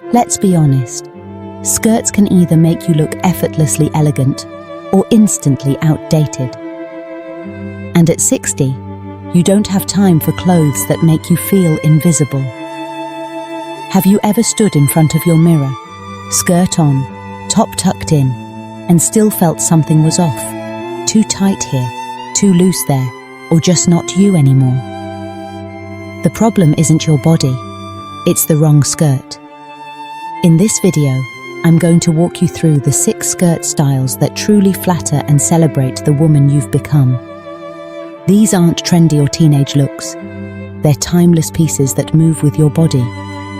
Let's be honest. Skirts can either make you look effortlessly elegant or instantly outdated. And at 60, you don't have time for clothes that make you feel invisible. Have you ever stood in front of your mirror, skirt on, top tucked in, and still felt something was off? Too tight here, too loose there, or just not you anymore? The problem isn't your body, it's the wrong skirt. In this video, I'm going to walk you through the 6 skirt styles that truly flatter and celebrate the woman you've become. These aren't trendy or teenage looks. They're timeless pieces that move with your body,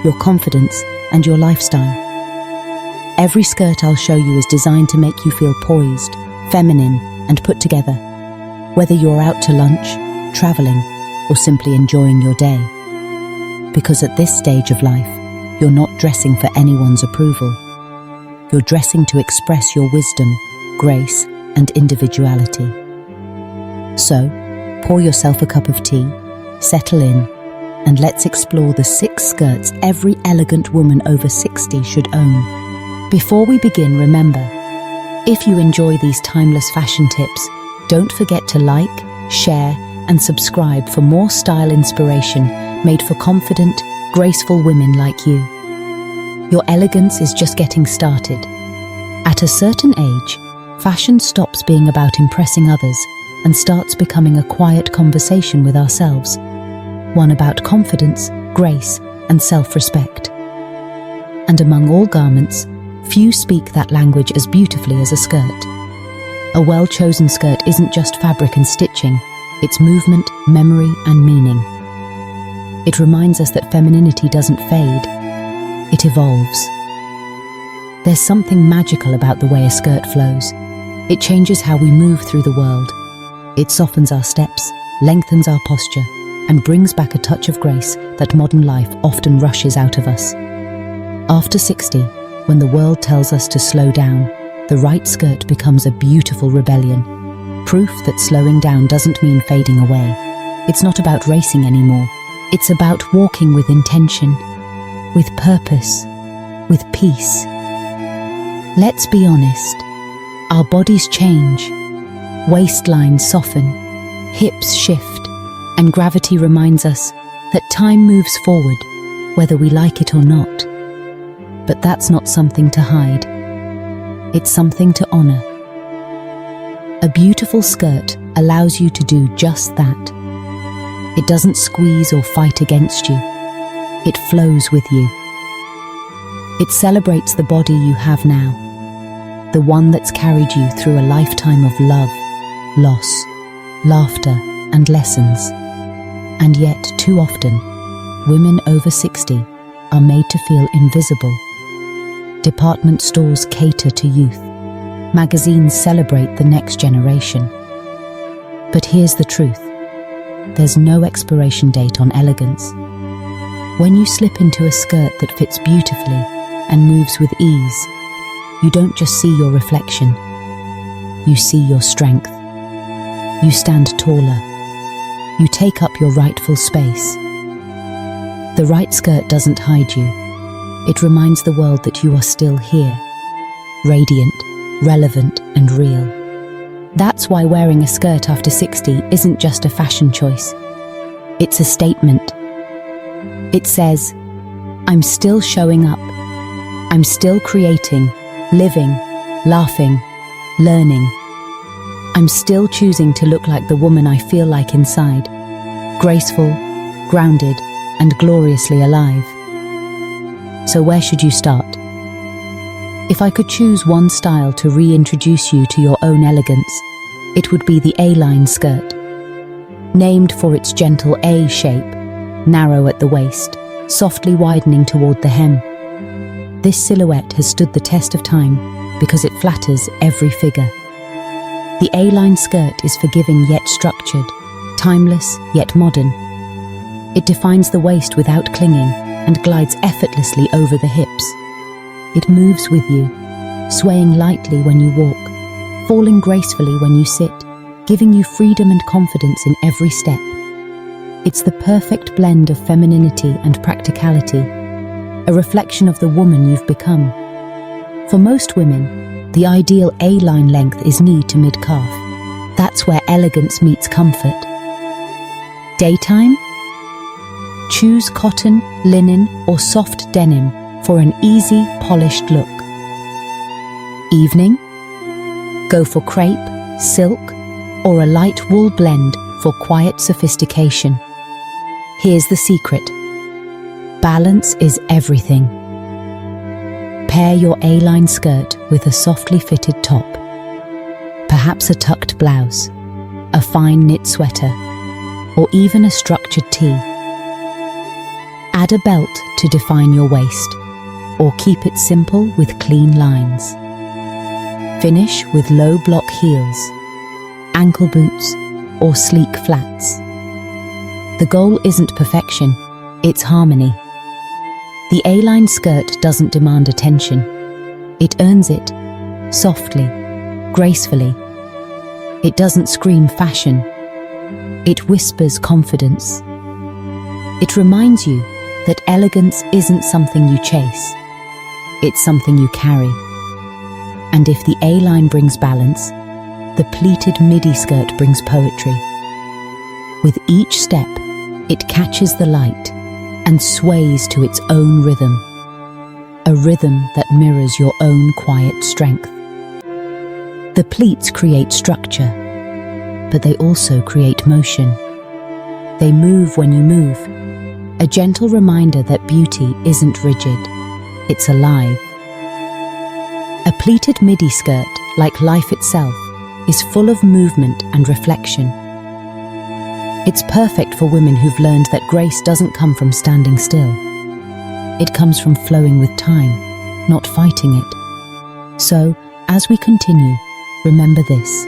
your confidence, and your lifestyle. Every skirt I'll show you is designed to make you feel poised, feminine, and put together, whether you're out to lunch, traveling, or simply enjoying your day. Because at this stage of life, you're not dressing for anyone's approval. You're dressing to express your wisdom, grace, and individuality. So, pour yourself a cup of tea, settle in, and let's explore the 6 skirts every elegant woman over 60 should own. Before we begin, remember, if you enjoy these timeless fashion tips, don't forget to like, share, and subscribe for more style inspiration made for confident, graceful women like you. Your elegance is just getting started. At a certain age, fashion stops being about impressing others and starts becoming a quiet conversation with ourselves, one about confidence, grace, and self-respect. And among all garments, few speak that language as beautifully as a skirt. A well-chosen skirt isn't just fabric and stitching, it's movement, memory, and meaning. It reminds us that femininity doesn't fade, it evolves. There's something magical about the way a skirt flows. It changes how we move through the world. It softens our steps, lengthens our posture, and brings back a touch of grace that modern life often rushes out of us. After 60, when the world tells us to slow down, the right skirt becomes a beautiful rebellion. Proof that slowing down doesn't mean fading away. It's not about racing anymore. It's about walking with intention, with purpose, with peace. Let's be honest. Our bodies change. Waistlines soften, hips shift, and gravity reminds us that time moves forward, whether we like it or not. But that's not something to hide. It's something to honor. A beautiful skirt allows you to do just that. It doesn't squeeze or fight against you. It flows with you. It celebrates the body you have now, the one that's carried you through a lifetime of love, loss, laughter, and lessons. And yet, too often, women over 60 are made to feel invisible. Department stores cater to youth. Magazines celebrate the next generation. But here's the truth. There's no expiration date on elegance. When you slip into a skirt that fits beautifully and moves with ease, you don't just see your reflection. You see your strength. You stand taller. You take up your rightful space. The right skirt doesn't hide you. It reminds the world that you are still here, radiant, relevant, and real. That's why wearing a skirt after 60 isn't just a fashion choice. It's a statement. It says, I'm still showing up. I'm still creating, living, laughing, learning. I'm still choosing to look like the woman I feel like inside, graceful, grounded, and gloriously alive. So where should you start? If I could choose one style to reintroduce you to your own elegance, it would be the A-line skirt. Named for its gentle A shape, narrow at the waist, softly widening toward the hem. This silhouette has stood the test of time because it flatters every figure. The A-line skirt is forgiving yet structured, timeless yet modern. It defines the waist without clinging and glides effortlessly over the hips. It moves with you, swaying lightly when you walk, falling gracefully when you sit, giving you freedom and confidence in every step. It's the perfect blend of femininity and practicality, a reflection of the woman you've become. For most women, the ideal A-line length is knee to mid-calf. That's where elegance meets comfort. Daytime? Choose cotton, linen, or soft denim for an easy, polished look. Evening? Go for crepe, silk, or a light wool blend for quiet sophistication. Here's the secret. Balance is everything. Pair your A-line skirt with a softly fitted top, perhaps a tucked blouse, a fine knit sweater, or even a structured tee. Add a belt to define your waist, or keep it simple with clean lines. Finish with low block heels, ankle boots, or sleek flats. The goal isn't perfection, it's harmony. The A-line skirt doesn't demand attention. It earns it, softly, gracefully. It doesn't scream fashion. It whispers confidence. It reminds you that elegance isn't something you chase. It's something you carry. And if the A-line brings balance, the pleated midi skirt brings poetry. With each step, it catches the light and sways to its own rhythm, a rhythm that mirrors your own quiet strength. The pleats create structure, but they also create motion. They move when you move, a gentle reminder that beauty isn't rigid, it's alive. A pleated midi skirt, like life itself, is full of movement and reflection. It's perfect for women who've learned that grace doesn't come from standing still. It comes from flowing with time, not fighting it. So, as we continue, remember this.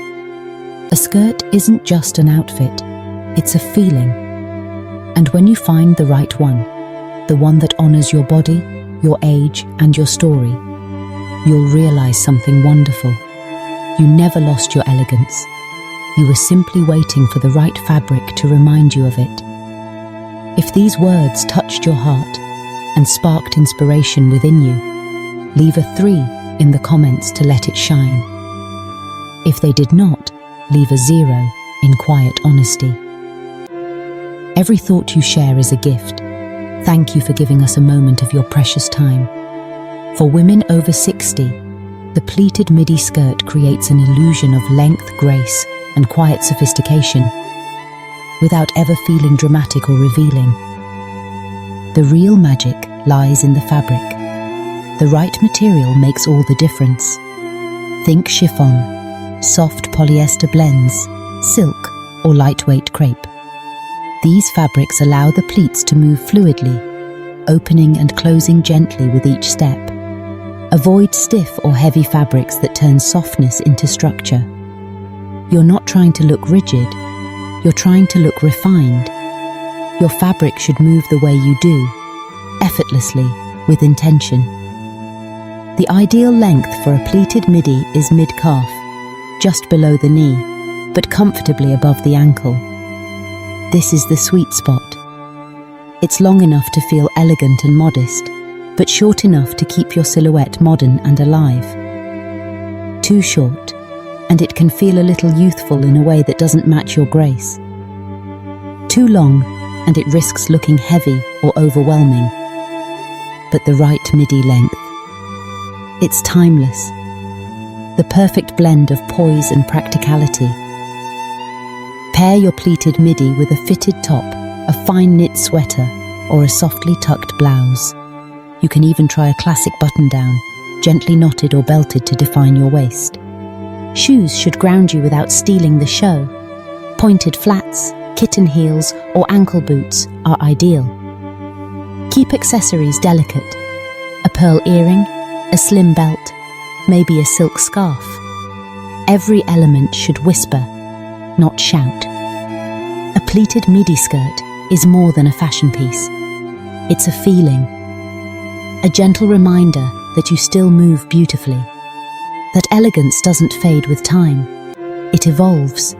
A skirt isn't just an outfit, it's a feeling. And when you find the right one, the one that honors your body, your age, and your story, you'll realize something wonderful. You never lost your elegance. You were simply waiting for the right fabric to remind you of it. If these words touched your heart and sparked inspiration within you, leave a 3 in the comments to let it shine. If they did not, leave a 0 in quiet honesty. Every thought you share is a gift. Thank you for giving us a moment of your precious time. For women over 60, the pleated midi skirt creates an illusion of length, grace, and quiet sophistication, without ever feeling dramatic or revealing. The real magic lies in the fabric. The right material makes all the difference. Think chiffon, soft polyester blends, silk, or lightweight crepe. These fabrics allow the pleats to move fluidly, opening and closing gently with each step. Avoid stiff or heavy fabrics that turn softness into structure. You're not trying to look rigid, you're trying to look refined. Your fabric should move the way you do, effortlessly, with intention. The ideal length for a pleated midi is mid-calf, just below the knee, but comfortably above the ankle. This is the sweet spot. It's long enough to feel elegant and modest, but short enough to keep your silhouette modern and alive. Too short, and it can feel a little youthful in a way that doesn't match your grace. Too long, and it risks looking heavy or overwhelming. But the right midi length. It's timeless. The perfect blend of poise and practicality. Pair your pleated midi with a fitted top, a fine knit sweater, or a softly tucked blouse. You can even try a classic button-down, gently knotted or belted to define your waist. Shoes should ground you without stealing the show. Pointed flats, kitten heels, or ankle boots are ideal. Keep accessories delicate. A pearl earring, a slim belt, maybe a silk scarf. Every element should whisper, not shout. A pleated midi skirt is more than a fashion piece. It's a feeling. A gentle reminder that you still move beautifully. That elegance doesn't fade with time. It evolves.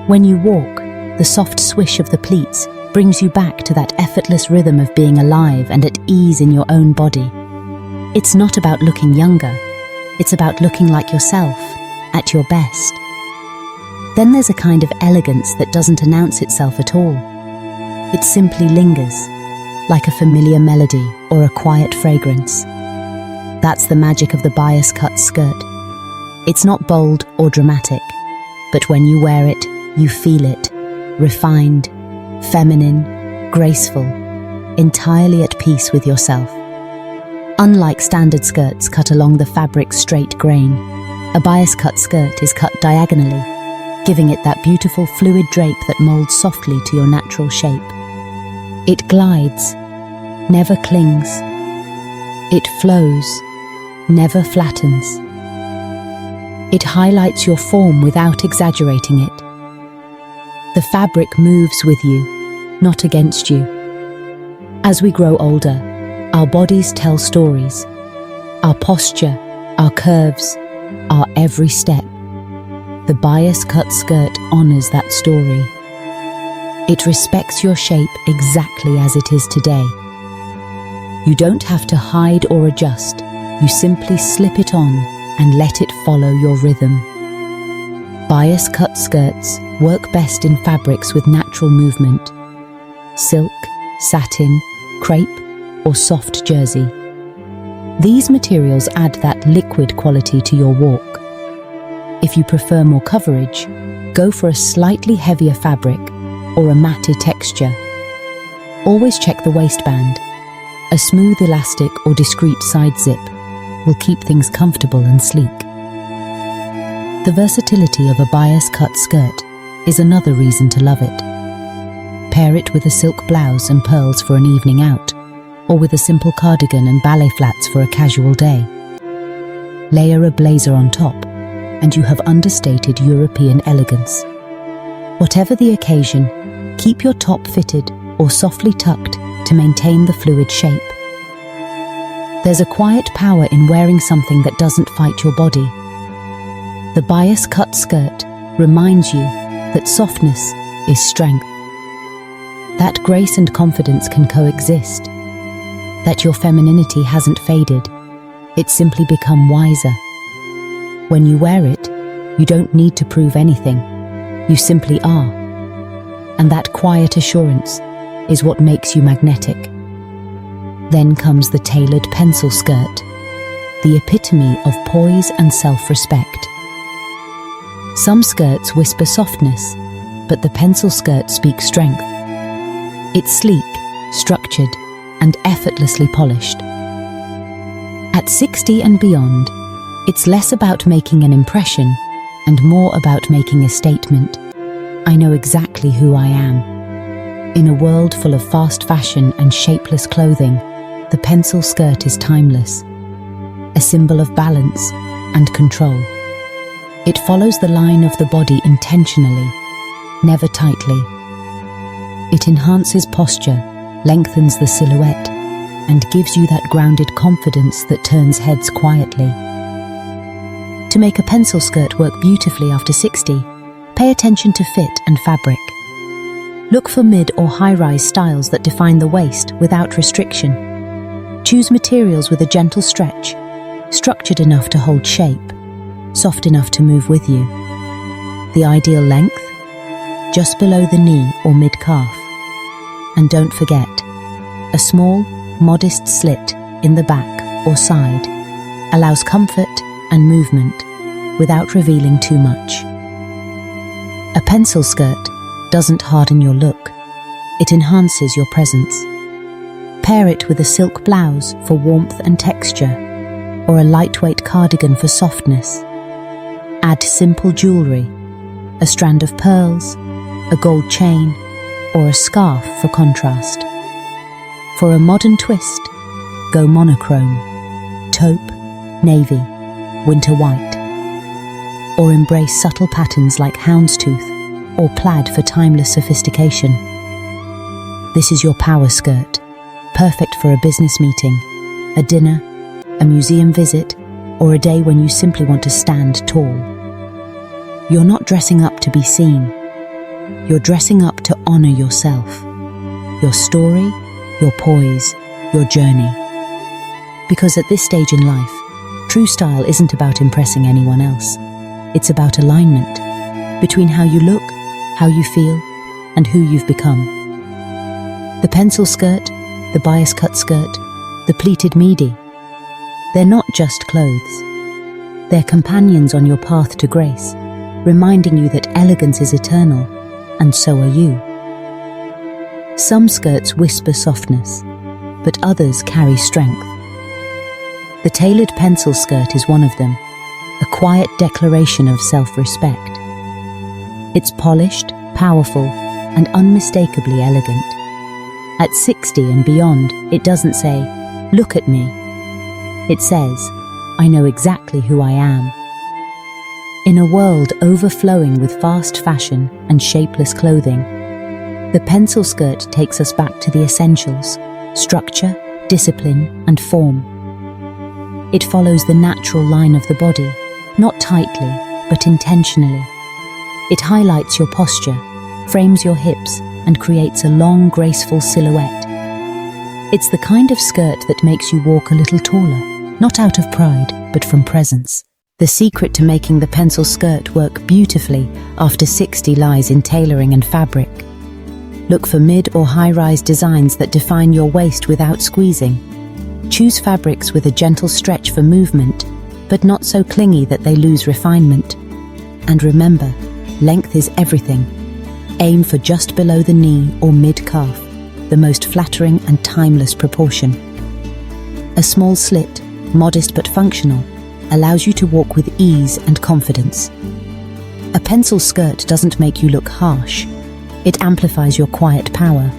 When you walk, the soft swish of the pleats brings brings you back to that effortless rhythm of being alive and at ease in your own body. It's not about looking younger, it's about looking like yourself, at your best. Then there's a kind of elegance that doesn't announce itself at all. It simply lingers, like a familiar melody or a quiet fragrance. That's the magic of the bias-cut skirt. It's not bold or dramatic, but when you wear it, you feel it, refined, feminine, graceful, entirely at peace with yourself. Unlike standard skirts cut along the fabric's straight grain, a bias-cut skirt is cut diagonally, giving it that beautiful fluid drape that molds softly to your natural shape. It glides, never clings. It flows, never flattens. It highlights your form without exaggerating it. The fabric moves with you, not against you. As we grow older, our bodies tell stories. Our posture, our curves, our every step. The bias-cut skirt honors that story. It respects your shape exactly as it is today. You don't have to hide or adjust. You simply slip it on and let it follow your rhythm. Bias-cut skirts work best in fabrics with natural movement. Silk, satin, crepe, or soft jersey. These materials add that liquid quality to your walk. If you prefer more coverage, go for a slightly heavier fabric or a matte texture. Always check the waistband. A smooth elastic or discreet side zip will keep things comfortable and sleek. The versatility of a bias-cut skirt is another reason to love it. Pair it with a silk blouse and pearls for an evening out, or with a simple cardigan and ballet flats for a casual day. Layer a blazer on top, and you have understated European elegance. Whatever the occasion, keep your top fitted or softly tucked to maintain the fluid shape. There's a quiet power in wearing something that doesn't fight your body. The bias-cut skirt reminds you that softness is strength, that grace and confidence can coexist, that your femininity hasn't faded, it's simply become wiser. When you wear it, you don't need to prove anything, you simply are. And that quiet assurance is what makes you magnetic. Then comes the tailored pencil skirt, the epitome of poise and self-respect. Some skirts whisper softness, but the pencil skirt speaks strength. It's sleek, structured, and effortlessly polished. At 60 and beyond, it's less about making an impression and more about making a statement. I know exactly who I am. In a world full of fast fashion and shapeless clothing, the pencil skirt is timeless, a symbol of balance and control. It follows the line of the body intentionally, never tightly. It enhances posture, lengthens the silhouette, and gives you that grounded confidence that turns heads quietly. To make a pencil skirt work beautifully after 60, pay attention to fit and fabric. Look for mid or high-rise styles that define the waist without restriction. Choose materials with a gentle stretch, structured enough to hold shape, soft enough to move with you. The ideal length? Just below the knee or mid-calf. And don't forget, a small, modest slit in the back or side allows comfort and movement without revealing too much. A pencil skirt doesn't harden your look, it enhances your presence. Pair it with a silk blouse for warmth and texture, or a lightweight cardigan for softness. Add simple jewellery, a strand of pearls, a gold chain, or a scarf for contrast. For a modern twist, go monochrome, taupe, navy, winter white. Or embrace subtle patterns like houndstooth or plaid for timeless sophistication. This is your power skirt, perfect for a business meeting, a dinner, a museum visit, or a day when you simply want to stand tall. You're not dressing up to be seen. You're dressing up to honor yourself. your story, your poise, your journey. Because at this stage in life, true style isn't about impressing anyone else. It's about alignment between how you look, how you feel, and who you've become. The pencil skirt, the bias cut skirt, the pleated midi, they're not just clothes. They're companions on your path to grace, reminding you that elegance is eternal, and so are you. Some skirts whisper softness, but others carry strength. The tailored pencil skirt is one of them, a quiet declaration of self-respect. It's polished, powerful, and unmistakably elegant. At 60 and beyond, it doesn't say, "Look at me." It says, "I know exactly who I am." In a world overflowing with fast fashion and shapeless clothing, the pencil skirt takes us back to the essentials: structure, discipline, and form. It follows the natural line of the body, not tightly, but intentionally. It highlights your posture, frames your hips, and creates a long, graceful silhouette. It's the kind of skirt that makes you walk a little taller, not out of pride, but from presence. The secret to making the pencil skirt work beautifully after 60 lies in tailoring and fabric. Look for mid or high-rise designs that define your waist without squeezing. Choose fabrics with a gentle stretch for movement, but not so clingy that they lose refinement. And remember, length is everything. Aim for just below the knee or mid-calf, the most flattering and timeless proportion. A small slit, modest but functional, allows you to walk with ease and confidence. A pencil skirt doesn't make you look harsh. It amplifies your quiet power.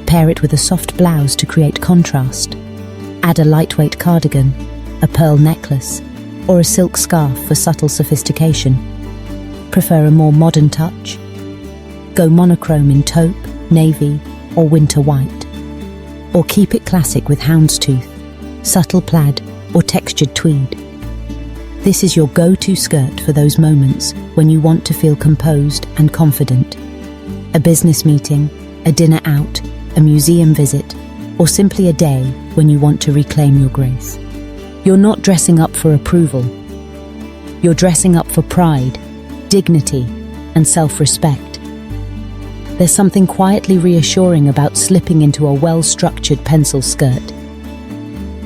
Pair it with a soft blouse to create contrast. Add a lightweight cardigan, a pearl necklace, or a silk scarf for subtle sophistication. Prefer a more modern touch? Go monochrome in taupe, navy, or winter white. Or keep it classic with houndstooth, subtle plaid, or textured tweed. This is your go-to skirt for those moments when you want to feel composed and confident. A business meeting, a dinner out, a museum visit, or simply a day when you want to reclaim your grace. You're not dressing up for approval. You're dressing up for pride, dignity, and self-respect. There's something quietly reassuring about slipping into a well-structured pencil skirt.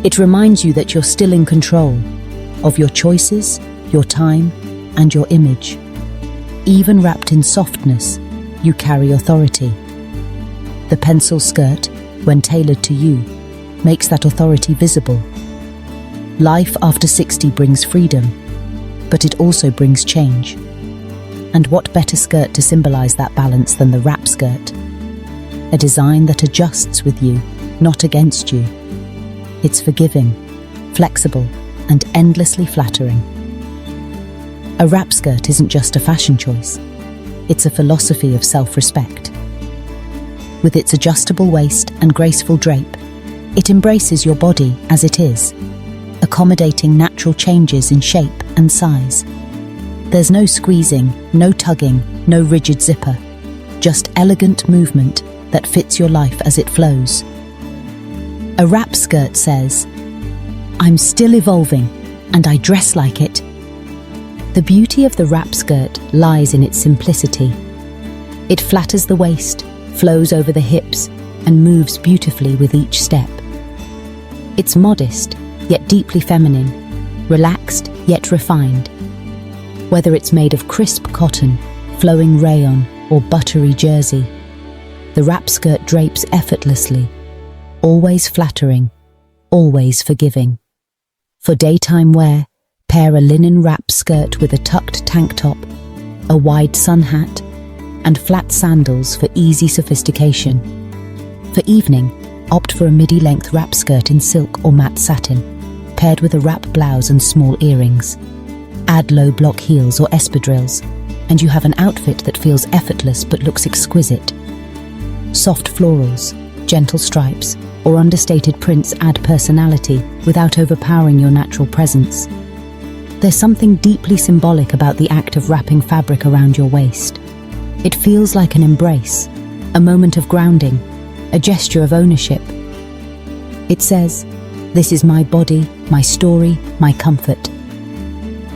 It reminds you that you're still in control of your choices, your time, and your image. Even wrapped in softness, you carry authority. The pencil skirt, when tailored to you, makes that authority visible. Life after 60 brings freedom, but it also brings change. And what better skirt to symbolize that balance than the wrap skirt? A design that adjusts with you, not against you. It's forgiving, flexible, and endlessly flattering. A wrap skirt isn't just a fashion choice. It's a philosophy of self-respect. With its adjustable waist and graceful drape, it embraces your body as it is, accommodating natural changes in shape and size. There's no squeezing, no tugging, no rigid zipper, just elegant movement that fits your life as it flows. A wrap skirt says, "I'm still evolving, and I dress like it." The beauty of the wrap skirt lies in its simplicity. It flatters the waist, flows over the hips, and moves beautifully with each step. It's modest, yet deeply feminine, relaxed, yet refined. Whether it's made of crisp cotton, flowing rayon, or buttery jersey, the wrap skirt drapes effortlessly, always flattering, always forgiving. For daytime wear, pair a linen wrap skirt with a tucked tank top, a wide sun hat, and flat sandals for easy sophistication. For evening, opt for a midi-length wrap skirt in silk or matte satin, paired with a wrap blouse and small earrings. Add low block heels or espadrilles, and you have an outfit that feels effortless but looks exquisite. Soft florals, gentle stripes, or understated prints add personality without overpowering your natural presence. There's something deeply symbolic about the act of wrapping fabric around your waist. It feels like an embrace, a moment of grounding, a gesture of ownership. It says, "This is my body, my story, my comfort."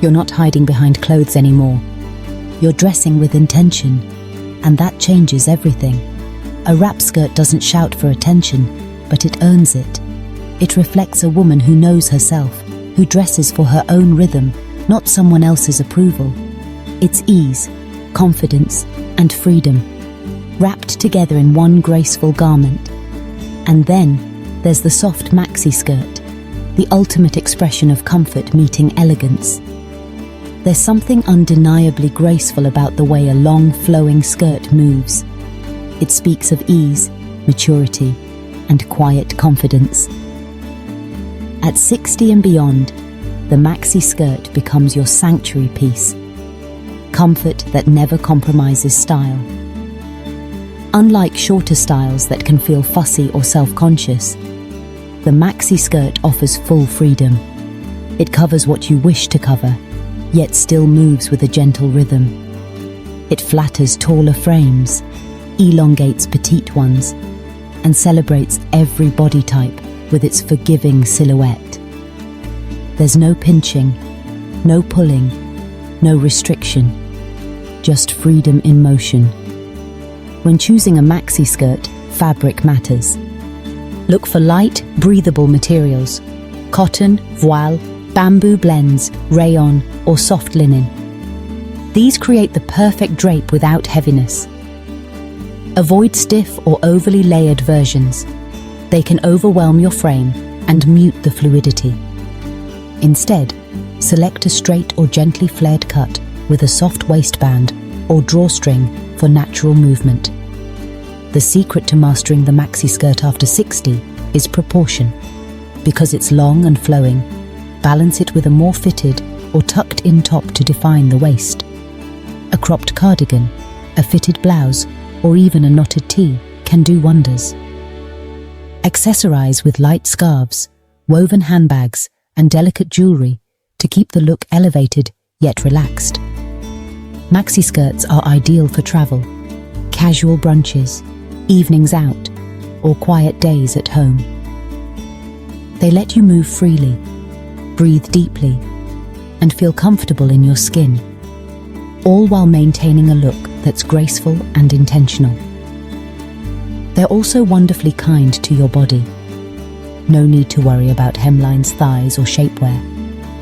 You're not hiding behind clothes anymore. You're dressing with intention, and that changes everything. A wrap skirt doesn't shout for attention, but it earns it. It reflects a woman who knows herself, who dresses for her own rhythm, not someone else's approval. It's ease, confidence, and freedom, wrapped together in one graceful garment. And then there's the soft maxi skirt, the ultimate expression of comfort meeting elegance. There's something undeniably graceful about the way a long, flowing skirt moves. It speaks of ease, maturity, and quiet confidence. At 60 and beyond, the maxi skirt becomes your sanctuary piece, comfort that never compromises style. Unlike shorter styles that can feel fussy or self-conscious, the maxi skirt offers full freedom. It covers what you wish to cover, yet still moves with a gentle rhythm. It flatters taller frames, elongates petite ones, and celebrates every body type with its forgiving silhouette. There's no pinching, no pulling, no restriction, just freedom in motion. When choosing a maxi skirt, fabric matters. Look for light, breathable materials: cotton, voile, bamboo blends, rayon, or soft linen. These create the perfect drape without heaviness. Avoid stiff or overly layered versions. They can overwhelm your frame and mute the fluidity. Instead, select a straight or gently flared cut with a soft waistband or drawstring for natural movement. The secret to mastering the maxi skirt after 60 is proportion. Because it's long and flowing, balance it with a more fitted or tucked-in top to define the waist. A cropped cardigan, a fitted blouse, or even a knotted tee can do wonders. Accessorize with light scarves, woven handbags, and delicate jewelry to keep the look elevated yet relaxed. Maxi skirts are ideal for travel, casual brunches, evenings out, or quiet days at home. They let you move freely, breathe deeply, and feel comfortable in your skin, all while maintaining a look that's graceful and intentional. They're also wonderfully kind to your body. No need to worry about hemlines, thighs, or shapewear.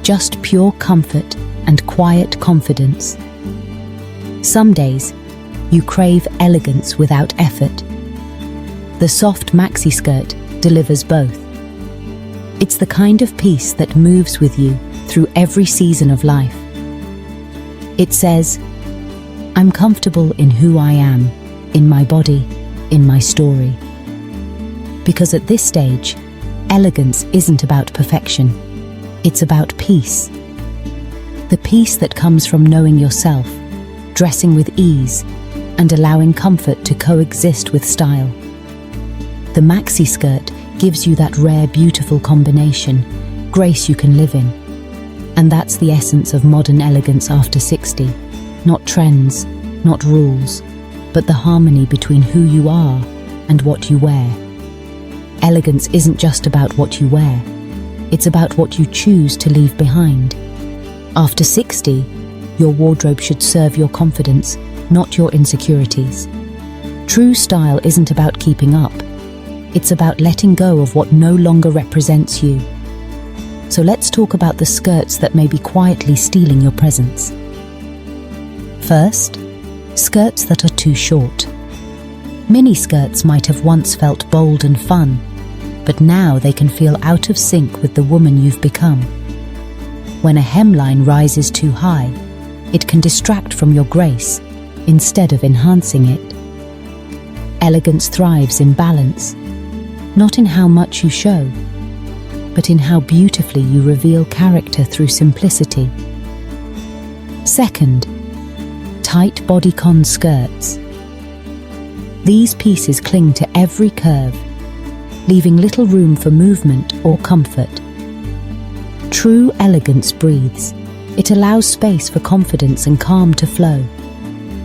Just pure comfort and quiet confidence. Some days, you crave elegance without effort. The soft maxi skirt delivers both. It's the kind of piece that moves with you through every season of life. It says, "I'm comfortable in who I am, in my body, in my story." Because at this stage, elegance isn't about perfection. It's about peace. The peace that comes from knowing yourself, dressing with ease, and allowing comfort to coexist with style. The maxi skirt gives you that rare, beautiful combination, grace you can live in. And that's the essence of modern elegance after 60. Not trends, not rules, but the harmony between who you are and what you wear. Elegance isn't just about what you wear. It's about what you choose to leave behind. After 60, your wardrobe should serve your confidence, not your insecurities. True style isn't about keeping up. It's about letting go of what no longer represents you. So let's talk about the skirts that may be quietly stealing your presence. First, skirts that are too short. Mini skirts might have once felt bold and fun, but now they can feel out of sync with the woman you've become. When a hemline rises too high, it can distract from your grace instead of enhancing it. Elegance thrives in balance, not in how much you show, but in how beautifully you reveal character through simplicity. Second, tight bodycon skirts. These pieces cling to every curve, leaving little room for movement or comfort. True elegance breathes. It allows space for confidence and calm to flow.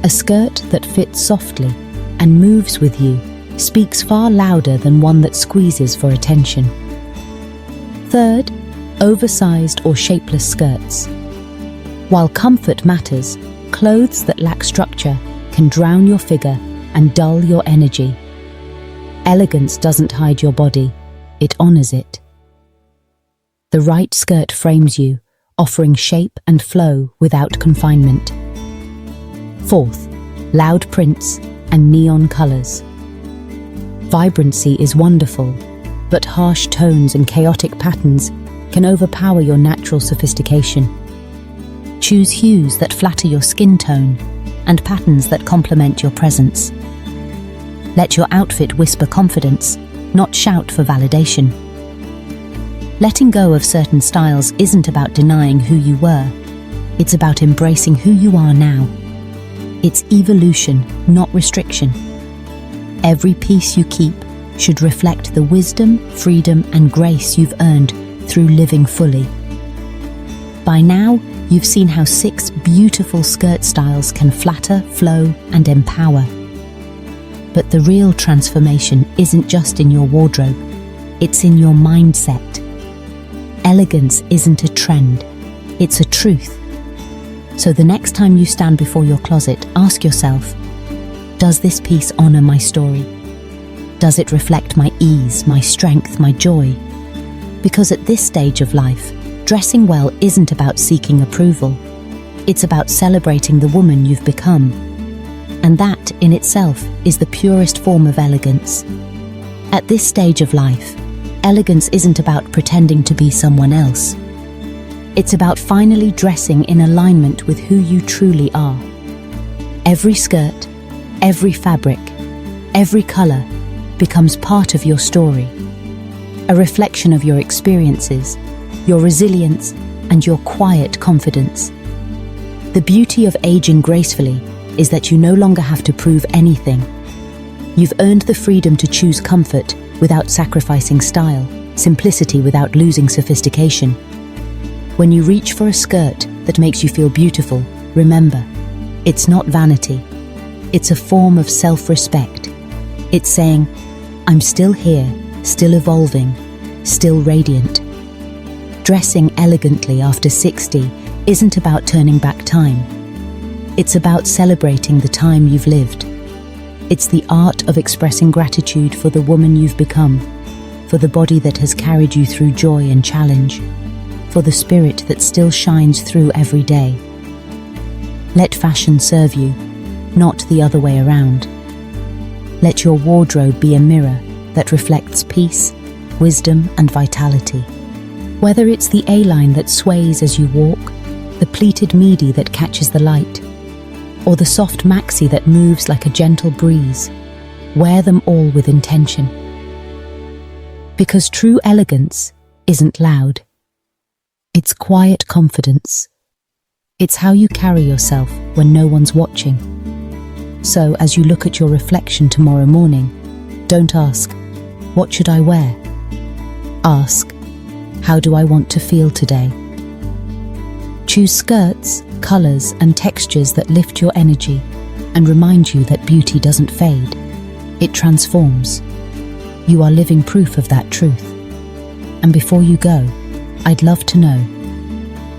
A skirt that fits softly and moves with you speaks far louder than one that squeezes for attention. Third, oversized or shapeless skirts. While comfort matters, clothes that lack structure can drown your figure and dull your energy. Elegance doesn't hide your body, it honors it. The right skirt frames you, offering shape and flow without confinement. Fourth, loud prints and neon colors. Vibrancy is wonderful, but harsh tones and chaotic patterns can overpower your natural sophistication. Choose hues that flatter your skin tone and patterns that complement your presence. Let your outfit whisper confidence, not shout for validation. Letting go of certain styles isn't about denying who you were. It's about embracing who you are now. It's evolution, not restriction. Every piece you keep should reflect the wisdom, freedom, and grace you've earned through living fully. By now, you've seen how 6 beautiful skirt styles can flatter, flow, and empower. But the real transformation isn't just in your wardrobe, it's in your mindset. Elegance isn't a trend, it's a truth. So the next time you stand before your closet, ask yourself, does this piece honor my story? Does it reflect my ease, my strength, my joy? Because at this stage of life, dressing well isn't about seeking approval. It's about celebrating the woman you've become. And that, in itself, is the purest form of elegance. At this stage of life, elegance isn't about pretending to be someone else. It's about finally dressing in alignment with who you truly are. Every skirt, every fabric, every color becomes part of your story, a reflection of your experiences, your resilience, and your quiet confidence. The beauty of aging gracefully is that you no longer have to prove anything. You've earned the freedom to choose comfort without sacrificing style, simplicity without losing sophistication. When you reach for a skirt that makes you feel beautiful, remember, it's not vanity. It's a form of self-respect. It's saying, I'm still here, still evolving, still radiant. Dressing elegantly after 60 isn't about turning back time. It's about celebrating the time you've lived. It's the art of expressing gratitude for the woman you've become, for the body that has carried you through joy and challenge, for the spirit that still shines through every day. Let fashion serve you, not the other way around. Let your wardrobe be a mirror that reflects peace, wisdom, and vitality. Whether it's the A-line that sways as you walk, the pleated midi that catches the light, or the soft maxi that moves like a gentle breeze, wear them all with intention. Because true elegance isn't loud. It's quiet confidence. It's how you carry yourself when no one's watching. So as you look at your reflection tomorrow morning, don't ask, what should I wear? Ask, how do I want to feel today? Choose skirts, colors, and textures that lift your energy and remind you that beauty doesn't fade. It transforms. You are living proof of that truth. And before you go, I'd love to know,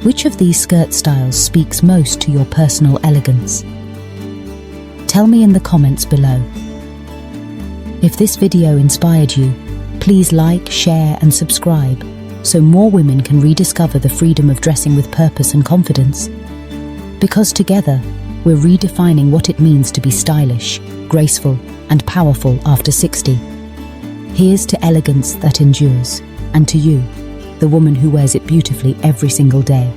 which of these skirt styles speaks most to your personal elegance? Tell me in the comments below. If this video inspired you, please like, share, and subscribe so more women can rediscover the freedom of dressing with purpose and confidence. Because together, we're redefining what it means to be stylish, graceful, and powerful after 60. Here's to elegance that endures, and to you, the woman who wears it beautifully every single day.